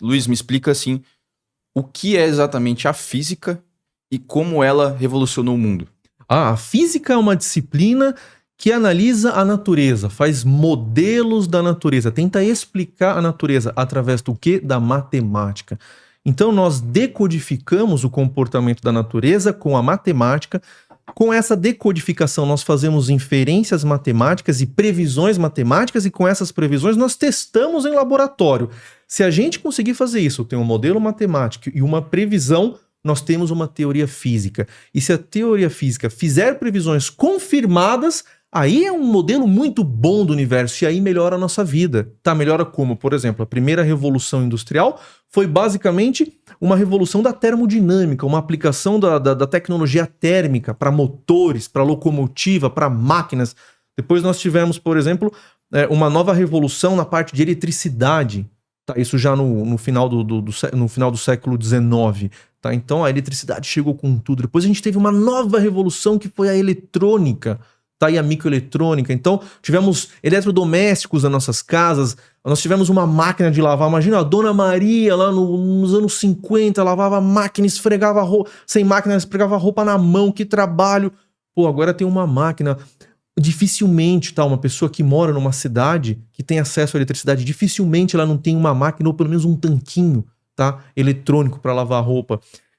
Luiz, me explica assim, o que é exatamente a física e como ela revolucionou o mundo? A física é uma disciplina que analisa a natureza, faz modelos da natureza, tenta explicar a natureza através do quê? Da matemática. Então nós decodificamos o comportamento da natureza com a matemática. Com essa decodificação nós fazemos inferências matemáticas e previsões matemáticas, e com essas previsões nós testamos em laboratório. Se a gente conseguir fazer isso, tem um modelo matemático e uma previsão, nós temos uma teoria física. E se a teoria física fizer previsões confirmadas, aí é um modelo muito bom do universo, e aí melhora a nossa vida. Tá? Melhora como? Por exemplo, a primeira revolução industrial foi basicamente uma revolução da termodinâmica, uma aplicação da tecnologia térmica para motores, para locomotiva, para máquinas. Depois nós tivemos, por exemplo, uma nova revolução na parte de eletricidade. Tá? Isso já no final no final do século XIX. Tá? Então a eletricidade chegou com tudo. Depois a gente teve uma nova revolução que foi a eletrônica. Tá aí a microeletrônica. Então, tivemos eletrodomésticos nas nossas casas, nós tivemos uma máquina de lavar. Imagina a Dona Maria lá nos anos 50, lavava máquina, esfregava roupa, sem máquina, esfregava roupa na mão, que trabalho. Pô, agora tem uma máquina. Dificilmente, tá, uma pessoa que mora numa cidade que tem acesso à eletricidade, dificilmente ela não tem uma máquina ou pelo menos um tanquinho, tá, eletrônico para lavar roupa.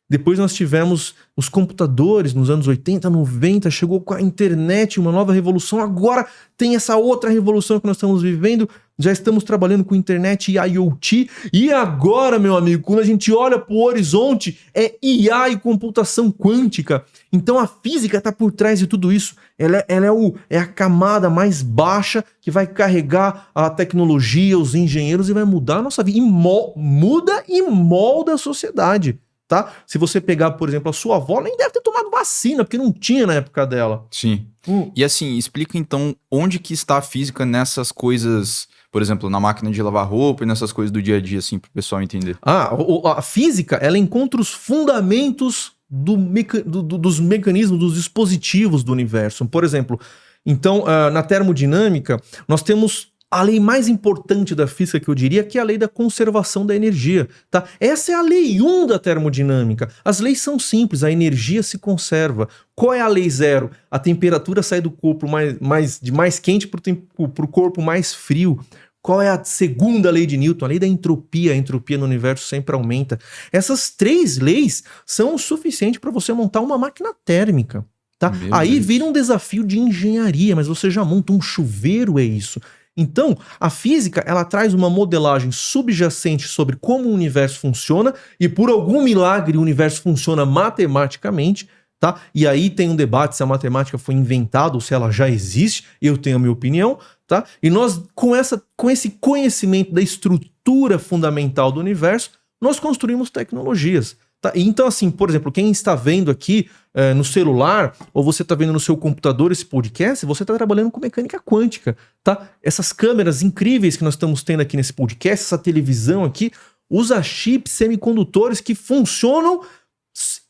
Depois nós tivemos os computadores nos anos 80, 90, chegou com a internet, uma nova revolução. Agora tem essa outra revolução que nós estamos vivendo, já estamos trabalhando com internet e IoT. E agora, meu amigo, quando a gente olha para o horizonte, é IA e computação quântica. Então a física está por trás de tudo isso. Ela é a camada mais baixa que vai carregar a tecnologia, os engenheiros, e vai mudar a nossa vida. E muda e molda a sociedade. Tá? Se você pegar, por exemplo, a sua avó, nem deve ter tomado vacina, porque não tinha na época dela. Sim. E assim, explica então onde que está a física nessas coisas, por exemplo, na máquina de lavar roupa e nessas coisas do dia a dia, assim, para o pessoal entender. A física, ela encontra os fundamentos dos mecanismos, dos dispositivos do universo. Por exemplo, então, na termodinâmica, nós temos a lei mais importante da física, que eu diria, que é a lei da conservação da energia. Tá? Essa é a lei 1 da termodinâmica. As leis são simples, a energia se conserva. Qual é a lei 0? A temperatura sai do corpo de mais quente para o corpo mais frio. Qual é a segunda lei de Newton? A lei da entropia. A entropia no universo sempre aumenta. Essas 3 leis são o suficiente para você montar uma máquina térmica. Tá? Aí vira um desafio de engenharia, mas você já monta um chuveiro, é isso. Então, a física, ela traz uma modelagem subjacente sobre como o universo funciona, e por algum milagre o universo funciona matematicamente, tá? E aí tem um debate se a matemática foi inventada ou se ela já existe, eu tenho a minha opinião, tá? E nós, com esse conhecimento da estrutura fundamental do universo, nós construímos tecnologias. Tá? Então, assim, por exemplo, quem está vendo aqui no celular, ou você está vendo no seu computador esse podcast, você está trabalhando com mecânica quântica, tá? Essas câmeras incríveis que nós estamos tendo aqui nesse podcast, essa televisão aqui, usa chips semicondutores que funcionam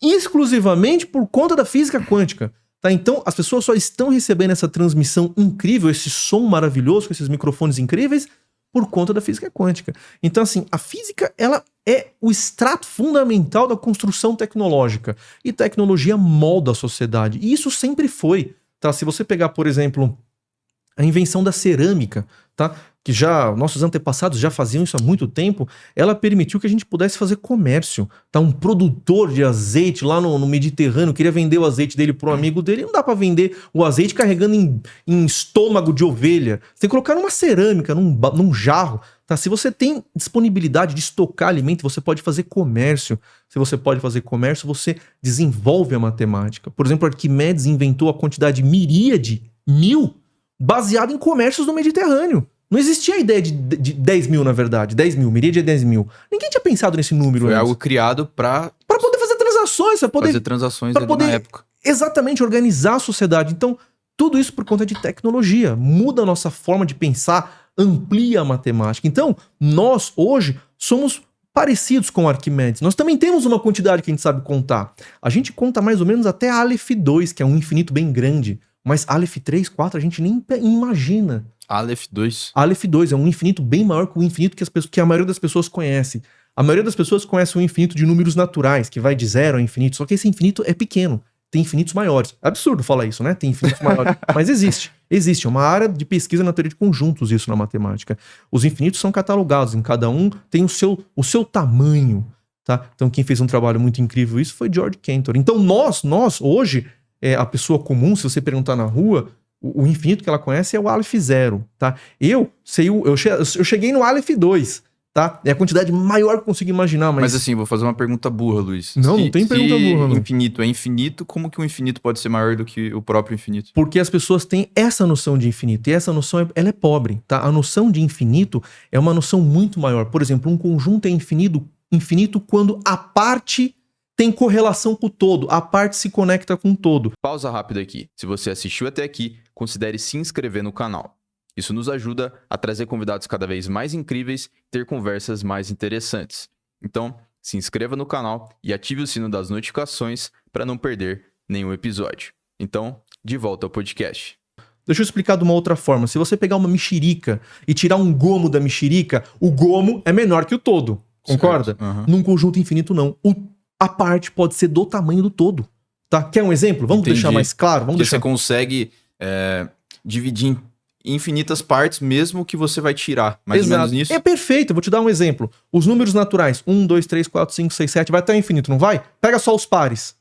exclusivamente por conta da física quântica. Tá? Então, as pessoas só estão recebendo essa transmissão incrível, esse som maravilhoso, com esses microfones incríveis, por conta da física quântica. Então, assim, a física, ela é o extrato fundamental da construção tecnológica. E tecnologia molda a sociedade. E isso sempre foi. Tá? Se você pegar, por exemplo, a invenção da cerâmica, tá? Que já nossos antepassados já faziam isso há muito tempo, ela permitiu que a gente pudesse fazer comércio. Tá? Um produtor de azeite lá no Mediterrâneo queria vender o azeite dele para um amigo dele, não dá para vender o azeite carregando em estômago de ovelha. Você tem que colocar numa cerâmica, num jarro. Tá? Se você tem disponibilidade de estocar alimento, você pode fazer comércio. Se você pode fazer comércio, você desenvolve a matemática. Por exemplo, Arquimedes inventou a quantidade miríade, 1000, baseado em comércios no Mediterrâneo. Não existia a ideia de 10 mil, na verdade. 10 mil, miríade é 10 mil. Ninguém tinha pensado nesse número. Foi algo criado para poder fazer transações. Fazer transações ali na época. Exatamente, organizar a sociedade. Então, tudo isso por conta de tecnologia. Muda a nossa forma de pensar, amplia a matemática. Então, nós hoje somos parecidos com Arquimedes. Nós também temos uma quantidade que a gente sabe contar. A gente conta mais ou menos até Aleph 2, que é um infinito bem grande. Mas Aleph 3, 4 a gente nem imagina. Aleph 2? Aleph 2 é um infinito bem maior que o infinito que a maioria das pessoas conhece. A maioria das pessoas conhece o infinito de números naturais, que vai de 0 ao infinito, só que esse infinito é pequeno. Tem infinitos maiores. É absurdo falar isso, né? Tem infinitos maiores. Mas existe. Existe. É uma área de pesquisa na teoria de conjuntos isso na matemática. Os infinitos são catalogados. Em cada um tem o seu tamanho. Tá? Então quem fez um trabalho muito incrível isso foi George Cantor. Então nós hoje, a pessoa comum, se você perguntar na rua, o infinito que ela conhece é o Aleph 0. Tá? Eu cheguei no Aleph 2. Tá? É a quantidade maior que eu consigo imaginar. Mas assim, vou fazer uma pergunta burra, Luiz. Não tem pergunta burra. Infinito é infinito, como que o infinito pode ser maior do que o próprio infinito? Porque as pessoas têm essa noção de infinito. E essa noção, ela é pobre. Tá? A noção de infinito é uma noção muito maior. Por exemplo, um conjunto é infinito quando a parte tem correlação com o todo. A parte se conecta com o todo. Pausa rápida aqui. Se você assistiu até aqui, considere se inscrever no canal. Isso nos ajuda a trazer convidados cada vez mais incríveis e ter conversas mais interessantes. Então, se inscreva no canal e ative o sino das notificações para não perder nenhum episódio. Então, de volta ao podcast. Deixa eu explicar de uma outra forma. Se você pegar uma mexerica e tirar um gomo da mexerica, o gomo é menor que o todo. Concorda? Uhum. Num conjunto infinito, não. A parte pode ser do tamanho do todo. Tá? Quer um exemplo? Vamos deixar mais claro? Você consegue dividir em infinitas partes, mesmo que você vai tirar. Mais ou menos nisso? É perfeito. Eu vou te dar um exemplo. Os números naturais, 1, 2, 3, 4, 5, 6, 7, vai até o infinito, não vai? Pega só os pares.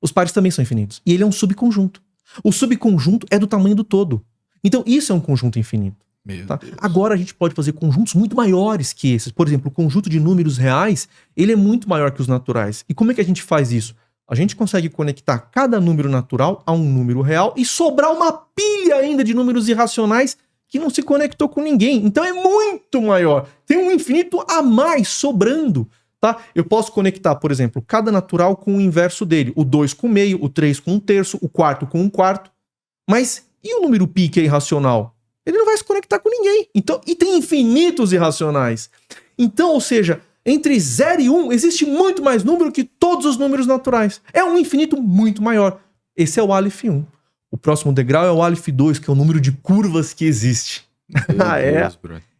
Os pares também são infinitos. E ele é um subconjunto. O subconjunto é do tamanho do todo. Então, isso é um conjunto infinito. Tá? Agora a gente pode fazer conjuntos muito maiores que esses. Por exemplo, o conjunto de números reais, ele é muito maior que os naturais. E como é que a gente faz isso? A gente consegue conectar cada número natural a um número real e sobrar uma pilha ainda de números irracionais que não se conectou com ninguém. Então é muito maior. Tem um infinito a mais sobrando. Tá? Eu posso conectar, por exemplo, cada natural com o inverso dele. O 2 com meio, o 3 com um terço, o quarto com um quarto. Mas e o número π que é irracional? Ele não vai se conectar com ninguém. Então, e tem infinitos irracionais. Então, ou seja, entre 0 e 1 existe muito mais número que todos os números naturais. É um infinito muito maior. Esse é o Aleph 1. O próximo degrau é o Aleph 2, que é o número de curvas que existe.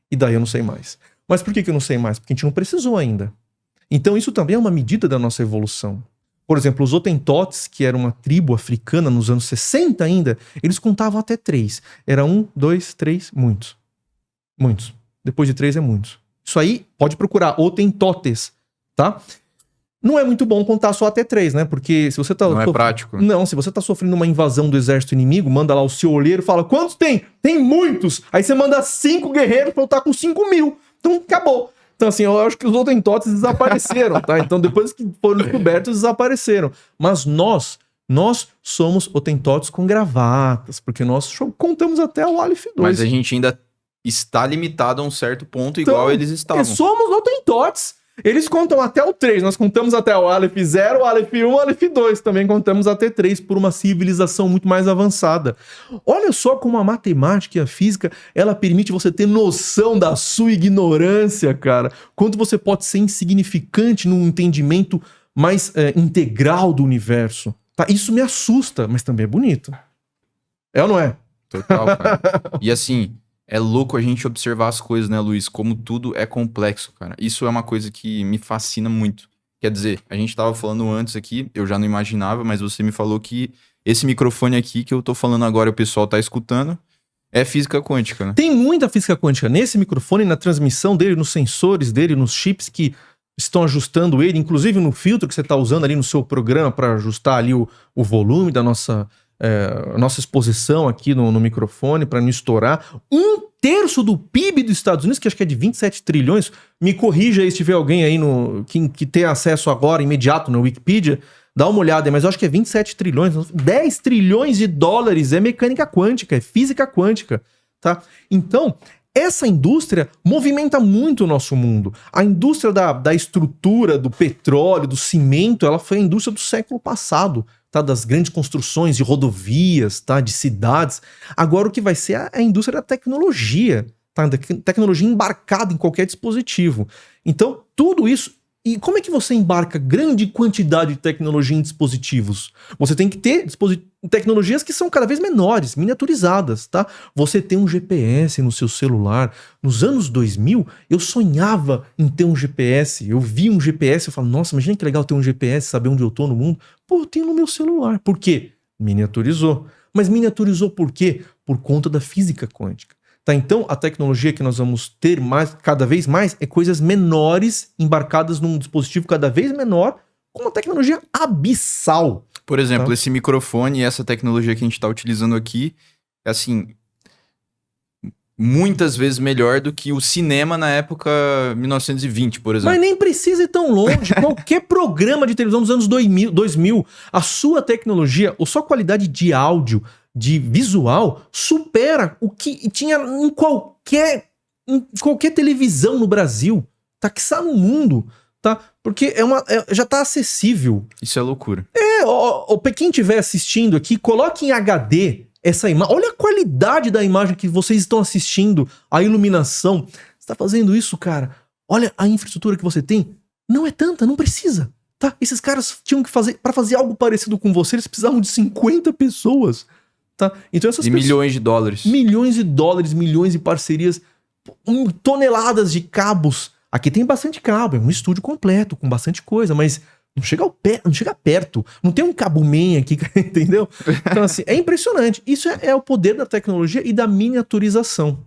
E daí eu não sei mais. Mas por que eu não sei mais? Porque a gente não precisou ainda. Então isso também é uma medida da nossa evolução. Por exemplo, os Hotentotes, que era uma tribo africana nos anos 60 ainda, eles contavam até 3. Era 1, 2, 3, muitos. Muitos. Depois de 3 é muitos. Isso aí, pode procurar, Hotentotes, tá? Não é muito bom contar só até 3, né? Porque se você tá... Não é prático. Não, se você tá sofrendo uma invasão do exército inimigo, manda lá o seu olheiro e fala, quantos tem? Tem muitos! Aí você manda 5 guerreiros pra lutar com 5.000. Então, acabou. Então, assim, eu acho que os Hotentotes desapareceram, tá? Então, depois que foram descobertos, desapareceram. Mas nós somos Hotentotes com gravatas, porque nós contamos até o Aleph 2. Mas a gente ainda está limitado a um certo ponto, igual então, eles estavam. Somos Hotentotes. Eles contam até o 3, nós contamos até o Aleph 0, o Aleph 1, o Aleph 2, também contamos até 3 por uma civilização muito mais avançada. Olha só como a matemática e a física, ela permite você ter noção da sua ignorância, cara. Quanto você pode ser insignificante num entendimento mais integral do universo. Tá? Isso me assusta, mas também é bonito. É ou não é? Total, cara. E assim... É louco a gente observar as coisas, né, Luiz? Como tudo é complexo, cara. Isso é uma coisa que me fascina muito. Quer dizer, a gente tava falando antes aqui, eu já não imaginava, mas você me falou que esse microfone aqui que eu tô falando agora, o pessoal tá escutando, é física quântica, né? Tem muita física quântica nesse microfone, na transmissão dele, nos sensores dele, nos chips que estão ajustando ele, inclusive no filtro que você tá usando ali no seu programa para ajustar ali o volume da nossa exposição aqui no microfone para não estourar. 1/3 do PIB dos Estados Unidos, que acho que é de 27 trilhões, me corrija aí se tiver alguém aí que tem acesso agora, imediato, na Wikipedia, dá uma olhada aí, mas eu acho que é 27 trilhões, 10 trilhões de dólares é mecânica quântica, é física quântica, tá? Então, essa indústria movimenta muito o nosso mundo. A indústria da estrutura, do petróleo, do cimento, ela foi a indústria do século passado, tá? Das grandes construções de rodovias, tá? De cidades. Agora o que vai ser a indústria da tecnologia, tá? Da tecnologia embarcada em qualquer dispositivo. Então, tudo isso E como é que você embarca grande quantidade de tecnologia em dispositivos? Você tem que ter tecnologias que são cada vez menores, miniaturizadas, tá? Você tem um GPS no seu celular. Nos anos 2000, eu sonhava em ter um GPS. Eu vi um GPS, eu falo, nossa, imagina que legal ter um GPS, saber onde eu tô no mundo. Pô, eu tenho no meu celular. Por quê? Miniaturizou. Mas miniaturizou por quê? Por conta da física quântica. Tá, então, a tecnologia que nós vamos ter cada vez mais é coisas menores embarcadas num dispositivo cada vez menor com uma tecnologia abissal. Por exemplo, tá? esse microfone e essa tecnologia que a gente está utilizando aqui é assim, muitas vezes melhor do que o cinema na época 1920, por exemplo. Mas nem precisa ir tão longe. Qualquer programa de televisão dos anos 2000, a sua tecnologia, ou sua qualidade de áudio, de visual, supera o que tinha em qualquer televisão no Brasil, tá? Que está no mundo, tá? Porque já tá acessível. Isso é loucura. Quem estiver assistindo aqui, coloque em HD essa imagem. Olha a qualidade da imagem que vocês estão assistindo, a iluminação. Você tá fazendo isso, cara. Olha a infraestrutura que você tem. Não é tanta, não precisa, tá? Esses caras tinham que fazer, para fazer algo parecido com você, eles precisavam de 50 pessoas. Tá? Então essas milhões de dólares. Milhões de dólares, milhões de parcerias, toneladas de cabos. Aqui tem bastante cabo, é um estúdio completo, com bastante coisa, mas não chega perto. Não tem um cabo man aqui, entendeu? Então, assim, é impressionante. Isso é o poder da tecnologia e da miniaturização.